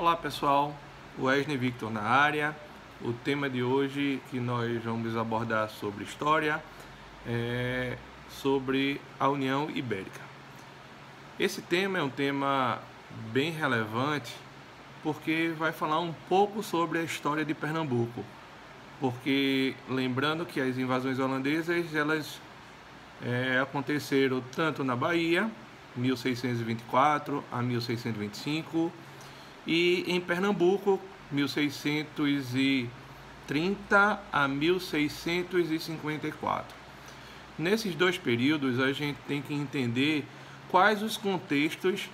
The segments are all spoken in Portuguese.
Olá pessoal, Wesley Victor na área. O tema de hoje que nós vamos abordar sobre história é sobre a União Ibérica. Esse tema é um tema bem relevante porque vai falar um pouco sobre a história de Pernambuco. Porque lembrando que as invasões holandesas elas aconteceram tanto na Bahia, 1624 a 1625, e em Pernambuco, 1630 a 1654. Nesses dois períodos, a gente tem que entender quais os contextos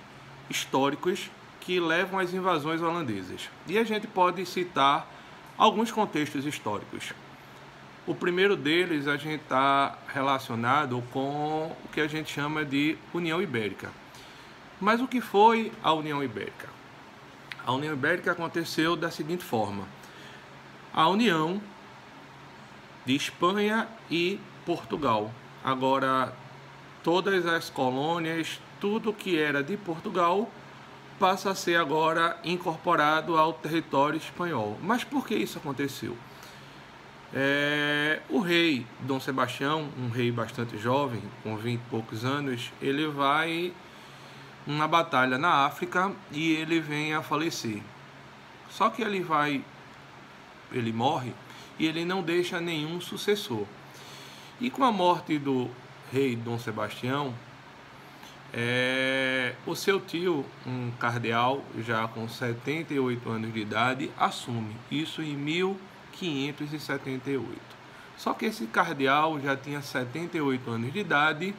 históricos que levam às invasões holandesas. E a gente pode citar alguns contextos históricos. O primeiro deles, a gente está relacionado com o que a gente chama de União Ibérica. Mas o que foi a União Ibérica? A União Ibérica aconteceu da seguinte forma: a união de Espanha e Portugal. Agora, todas as colônias, tudo que era de Portugal, passa a ser agora incorporado ao território espanhol. Mas por que isso aconteceu? O rei Dom Sebastião, um rei bastante jovem, com 20 e poucos anos, ele vai uma batalha na África e ele vem a falecer. Só que ele morre e ele não deixa nenhum sucessor. E com a morte do rei Dom Sebastião, o seu tio, um cardeal já com 78 anos de idade, assume. Isso em 1578. Só que esse cardeal já tinha 78 anos de idade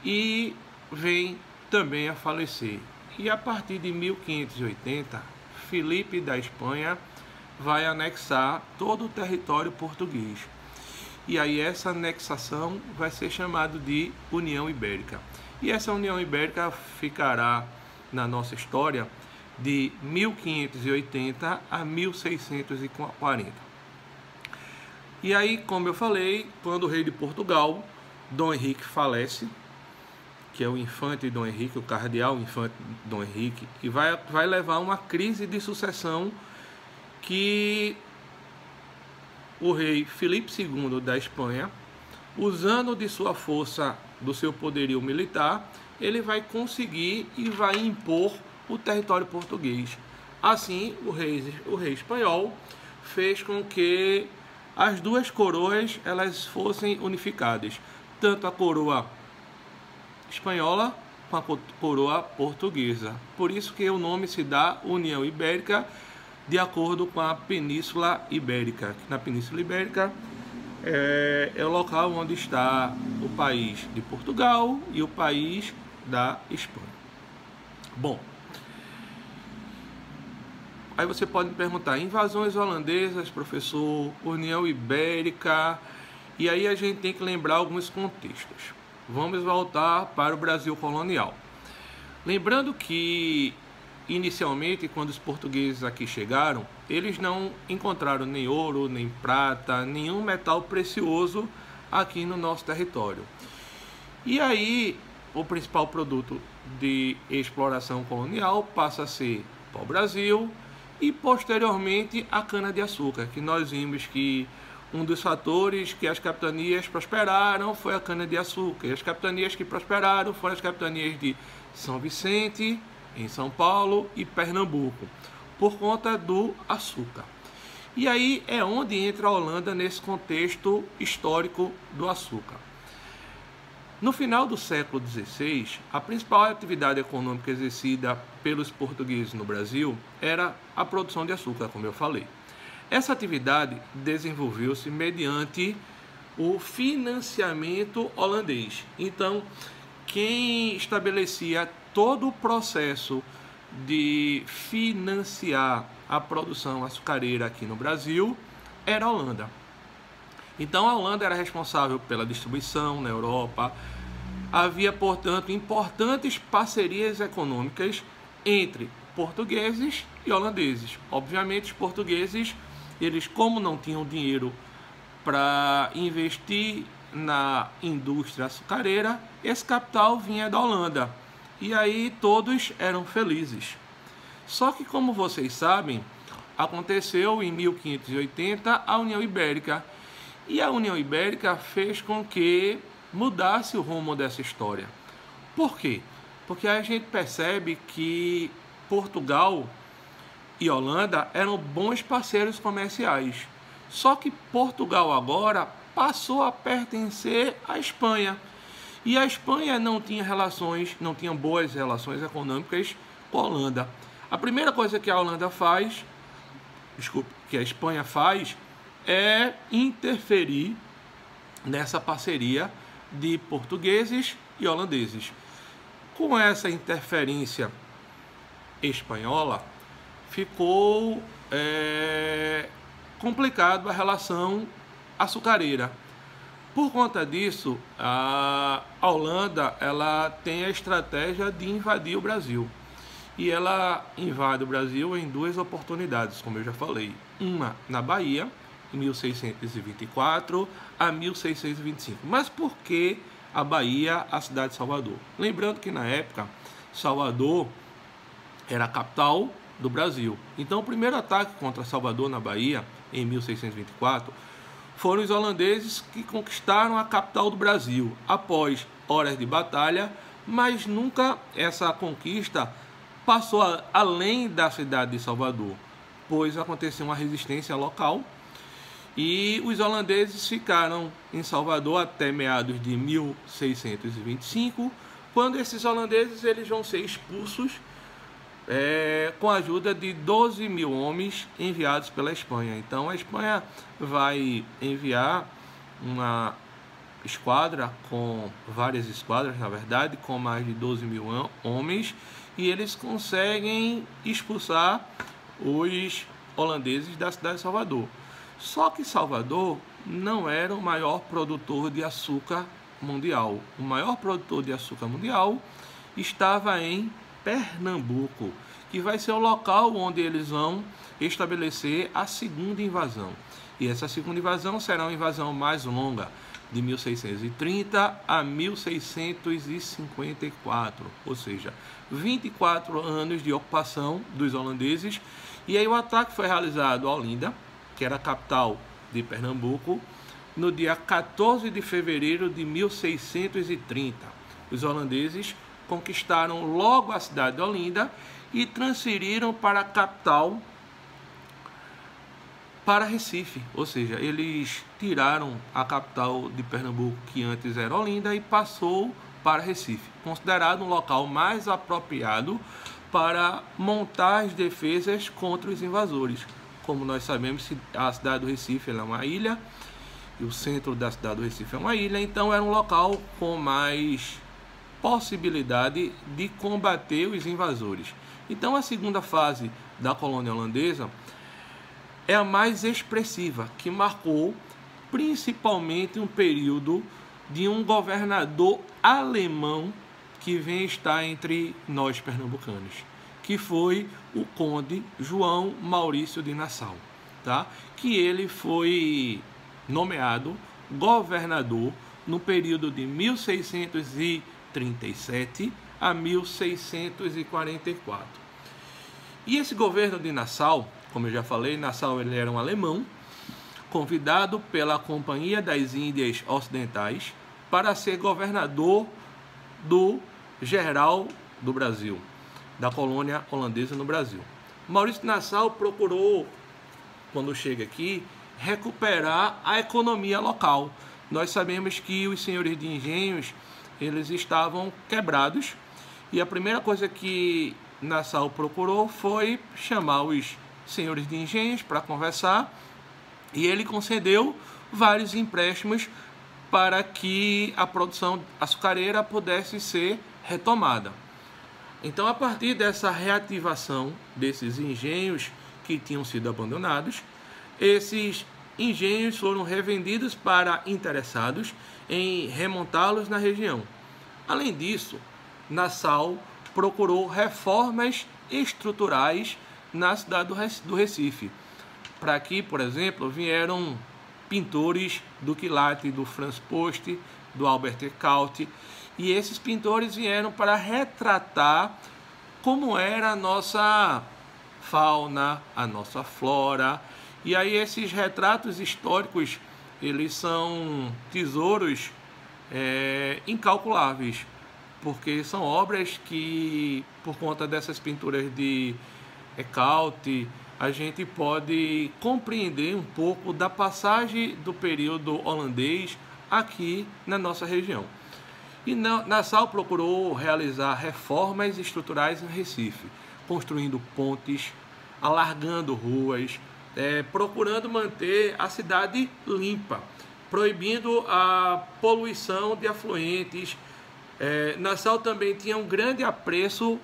e vem também a falecer. E a partir de 1580, Filipe da Espanha vai anexar todo o território português. E aí essa anexação vai ser chamada de União Ibérica. E essa União Ibérica ficará na nossa história de 1580 a 1640. E aí, como eu falei, quando o rei de Portugal, Dom Henrique, falece, que é o infante Dom Henrique, o cardeal infante Dom Henrique, e vai levar a uma crise de sucessão que o rei Filipe II da Espanha, usando de sua força, do seu poderio militar, ele vai conseguir e vai impor o território português. Assim, o rei espanhol fez com que as duas coroas elas fossem unificadas, tanto a coroa espanhola com a coroa portuguesa. Por isso que o nome se dá União Ibérica, de acordo com a Península Ibérica. Na Península Ibérica é o local onde está o país de Portugal e o país da Espanha. Bom, aí você pode me perguntar: invasões holandesas, professor, União Ibérica, e aí a gente tem que lembrar alguns contextos. Vamos voltar para o Brasil colonial. Lembrando que, inicialmente, quando os portugueses aqui chegaram, eles não encontraram nem ouro, nem prata, nenhum metal precioso aqui no nosso território. E aí, o principal produto de exploração colonial passa a ser o pau-brasil e, posteriormente, a cana-de-açúcar, que nós vimos que um dos fatores que as capitanias prosperaram foi a cana-de-açúcar. E as capitanias que prosperaram foram as capitanias de São Vicente, em São Paulo, e Pernambuco, por conta do açúcar. E aí é onde entra a Holanda nesse contexto histórico do açúcar. No final do século XVI, a principal atividade econômica exercida pelos portugueses no Brasil era a produção de açúcar, como eu falei. Essa atividade desenvolveu-se mediante o financiamento holandês. Então, quem estabelecia todo o processo de financiar a produção açucareira aqui no Brasil era a Holanda. Então, a Holanda era responsável pela distribuição na Europa. Havia, portanto, importantes parcerias econômicas entre portugueses e holandeses. Obviamente, os portugueses, eles, como não tinham dinheiro para investir na indústria açucareira, esse capital vinha da Holanda. E aí todos eram felizes. Só que, como vocês sabem, aconteceu em 1580 a União Ibérica. E a União Ibérica fez com que mudasse o rumo dessa história. Por quê? Porque a gente percebe que Portugal e Holanda eram bons parceiros comerciais. Só que Portugal agora passou a pertencer à Espanha. E a Espanha não tinha boas relações econômicas com a Holanda. A primeira coisa que a Espanha faz é interferir nessa parceria de portugueses e holandeses. Com essa interferência espanhola, ficou complicado a relação açucareira. Por conta disso, a Holanda ela tem a estratégia de invadir o Brasil. E ela invade o Brasil em duas oportunidades, como eu já falei. Uma na Bahia, em 1624 a 1625. Mas por que a Bahia, a cidade de Salvador? Lembrando que na época, Salvador era a capital do Brasil. Então o primeiro ataque contra Salvador na Bahia, em 1624, foram os holandeses que conquistaram a capital do Brasil, após horas de batalha, mas nunca essa conquista passou além da cidade de Salvador, pois aconteceu uma resistência local e os holandeses ficaram em Salvador até meados de 1625, quando esses holandeses eles vão ser expulsos com a ajuda de 12 mil homens enviados pela Espanha. Então a Espanha vai enviar uma esquadra, várias esquadras na verdade, com mais de 12 mil homens, e eles conseguem expulsar os holandeses da cidade de Salvador. Só que Salvador não era o maior produtor de açúcar mundial. O maior produtor de açúcar mundial estava em Pernambuco, que vai ser o local onde eles vão estabelecer a segunda invasão. E essa segunda invasão será uma invasão mais longa, de 1630 a 1654, ou seja, 24 anos de ocupação dos holandeses. E aí o ataque foi realizado a Olinda, que era a capital de Pernambuco, no dia 14 de fevereiro de 1630. Os holandeses conquistaram logo a cidade de Olinda e transferiram para a capital, para Recife, ou seja, eles tiraram a capital de Pernambuco, que antes era Olinda, e passou para Recife, considerado um local mais apropriado para montar as defesas contra os invasores. Como nós sabemos, a cidade do Recife é uma ilha, e o centro da cidade do Recife é uma ilha, então era um local com mais possibilidade de combater os invasores. Então a segunda fase da colônia holandesa é a mais expressiva, que marcou principalmente um período de um governador alemão que vem estar entre nós pernambucanos, que foi o conde João Maurício de Nassau, tá? Que ele foi nomeado governador no período de 1637 a 1644. E esse governo de Nassau, como eu já falei, Nassau ele era um alemão, convidado pela Companhia das Índias Ocidentais para ser governador do geral do Brasil, da colônia holandesa no Brasil. Maurício de Nassau procurou, quando chega aqui, recuperar a economia local. Nós sabemos que os senhores de engenhos eles estavam quebrados, e a primeira coisa que Nassau procurou foi chamar os senhores de engenhos para conversar, e ele concedeu vários empréstimos para que a produção açucareira pudesse ser retomada. Então, a partir dessa reativação desses engenhos que tinham sido abandonados, esses engenhos foram revendidos para interessados em remontá-los na região. Além disso, Nassau procurou reformas estruturais na cidade do Recife. Para aqui, por exemplo, vieram pintores do quilate, do Franz Post, do Albert Caut, e esses pintores vieram para retratar como era a nossa fauna, a nossa flora. E aí esses retratos históricos, eles são tesouros incalculáveis, porque são obras que, por conta dessas pinturas de Eckhout, a gente pode compreender um pouco da passagem do período holandês aqui na nossa região. E Nassau procurou realizar reformas estruturais em Recife, construindo pontes, alargando ruas, procurando manter a cidade limpa, proibindo a poluição de afluentes. Nassau também tinha um grande apreço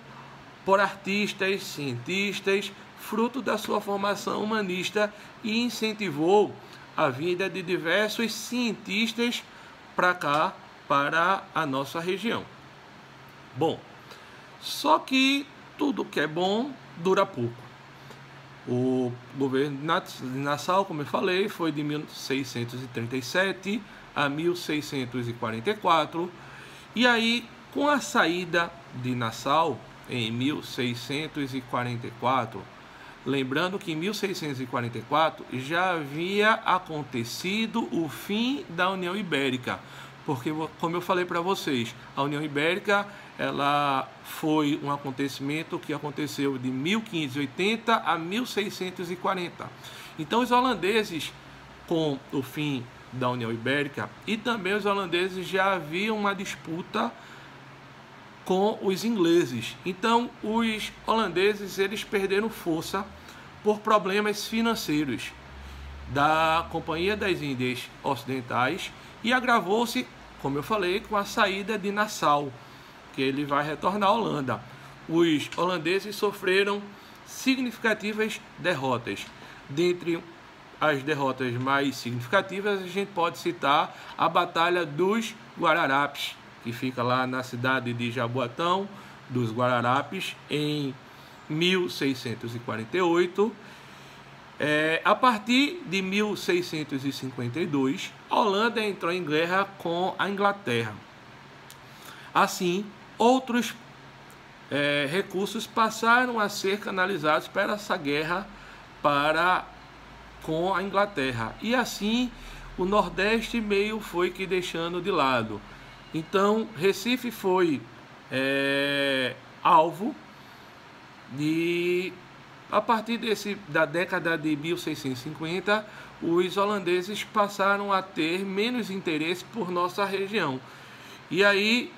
por artistas, cientistas, fruto da sua formação humanista, e incentivou a vinda de diversos cientistas para cá, para a nossa região. Bom, só que tudo que é bom dura pouco. O governo de Nassau, como eu falei, foi de 1637 a 1644, e aí, com a saída de Nassau em 1644, lembrando que em 1644 já havia acontecido o fim da União Ibérica, porque, como eu falei para vocês, a União Ibérica ela foi um acontecimento que aconteceu de 1580 a 1640. Então os holandeses, com o fim da União Ibérica, e também os holandeses já haviam uma disputa com os ingleses. Então os holandeses eles perderam força por problemas financeiros da Companhia das Índias Ocidentais, e agravou-se, como eu falei, com a saída de Nassau, que ele vai retornar à Holanda. Os holandeses sofreram significativas derrotas. Dentre as derrotas mais significativas, a gente pode citar a Batalha dos Guararapes, que fica lá na cidade de Jaboatão dos Guararapes, em 1648. A partir de 1652, a Holanda entrou em guerra com a Inglaterra. Assim, outros recursos passaram a ser canalizados para essa guerra com a Inglaterra. E assim, o Nordeste meio foi que deixando de lado. Então, Recife foi alvo de... A partir da década de 1650, os holandeses passaram a ter menos interesse por nossa região. E aí,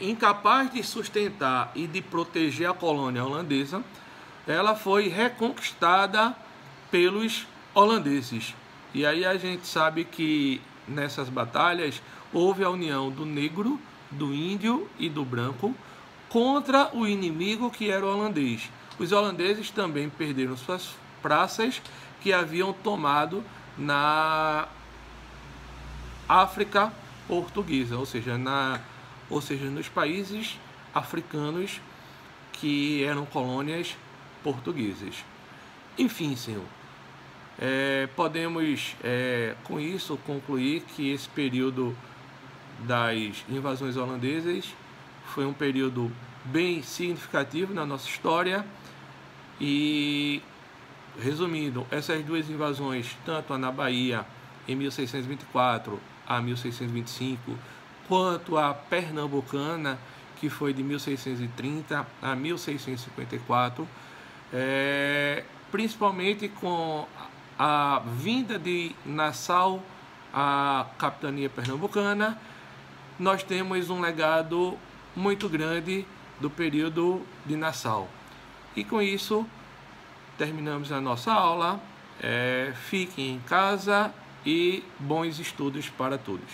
incapaz de sustentar e de proteger a colônia holandesa, ela foi reconquistada pelos holandeses. E aí a gente sabe que nessas batalhas houve a união do negro, do índio e do branco contra o inimigo que era o holandês. Os holandeses também perderam suas praças que haviam tomado na África portuguesa, ou seja, nos países africanos que eram colônias portuguesas. Enfim, senhor, podemos com isso concluir que esse período das invasões holandesas foi um período bem significativo na nossa história. E, resumindo, essas duas invasões, tanto a na Bahia em 1624 a 1625, quanto a pernambucana, que foi de 1630 a 1654, principalmente com a vinda de Nassau à capitania pernambucana, nós temos um legado muito grande do período de Nassau. E com isso, terminamos a nossa aula. Fiquem em casa e bons estudos para todos.